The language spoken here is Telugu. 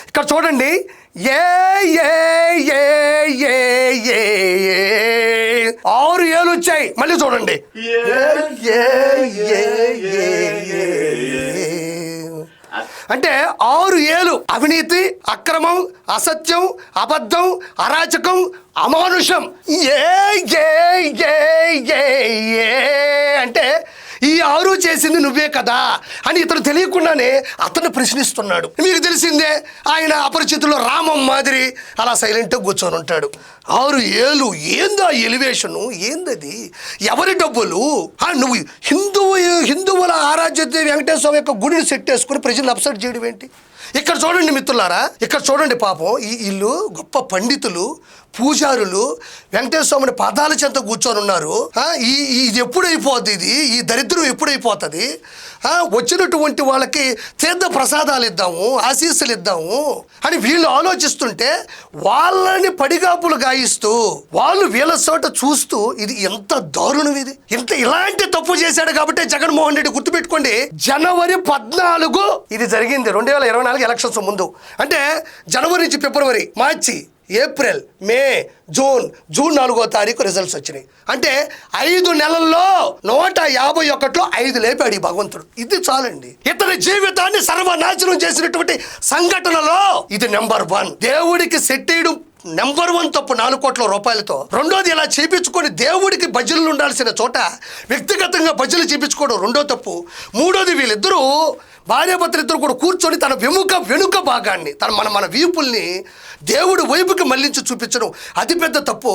ఇక్కడ చూడండి, ఏ ఏ ఏ ఏ ఏ 6 ఏళ్ళు వచ్చాయి. మళ్ళీ చూడండి, అంటే 6 ఏళ్ళు అవినీతి, అక్రమం, అసత్యం, అబద్ధం, అరాచకం, అమానుషం. అంటే ఈ 6 చేసింది నువ్వే కదా అని ఇతను తెలియకుండానే అతను ప్రశ్నిస్తున్నాడు. మీకు తెలిసిందే, ఆయన అపరిచితుల్లో రామం మాదిరి అలా సైలెంట్గా కూర్చొని ఉంటాడు. 6 ఏళ్ళు ఏందా ఎలివేషను? ఏందది? ఎవరి డబ్బులు? నువ్వు హిందువుల ఆరాధ్య వెంకటేశ్వర స్వామి యొక్క గుడిని సెట్ చేసుకుని ప్రజలను అప్సెట్ చేయడం ఏంటి? ఇక్కడ చూడండి మిత్రులారా, ఇక్కడ చూడండి, పాపం వీళ్ళు గొప్ప పండితులు, పూజారులు వెంకటేశ్వర స్వామిని పాదాల చెంత కూర్చొని ఉన్నారు. ఇది ఎప్పుడైపోద్ది? ఈ దరిద్రం ఎప్పుడైపోతుంది? వచ్చినటువంటి వాళ్ళకి తీర్థ ప్రసాదాలు ఇద్దాము, ఆశీస్సులు ఇద్దాము అని వీళ్ళు ఆలోచిస్తుంటే వాళ్ళని పడిగాపులు గాయిస్తూ వాళ్ళు వీళ్ళ చోట చూస్తూ, ఇది ఎంత దారుణం! ఇది ఇలాంటి తప్పు చేశాడు కాబట్టి జగన్మోహన్ రెడ్డి, గుర్తుపెట్టుకోండి, జనవరి 14 ఇది జరిగింది, 2024 ఎలక్షన్స్ ముందు. అంటే జనవరి నుంచి ఫిబ్రవరి, మార్చి, ఏప్రిల్, మే, జూన్ 4వ తారీఖు రిజల్ట్స్ వచ్చినాయి. అంటే 5 నెలల్లో 151లో 5 లేపాడు ఈ భగవంతుడు. ఇది చాలండి. ఇతని జీవితాన్ని సర్వనాశనం చేసినటువంటి సంఘటనలో ఇది నెంబర్ 1. దేవుడికి సెట్ చేయడం నెంబర్ 1 తప్పు 4 కోట్ల రూపాయలతో. రెండోది, ఇలా చేపించుకొని దేవుడికి భజనలు ఉండాల్సిన చోట వ్యక్తిగతంగా భజనలు చేపించుకోవడం రెండో తప్పు. మూడోది, వీళ్ళిద్దరూ భార్యాభర్తలు ఇద్దరు కూడా కూర్చొని తన వెనుక భాగాన్ని, మన వీపుల్ని దేవుడి వైపుకి మళ్లించి చూపించడం అతిపెద్ద తప్పు.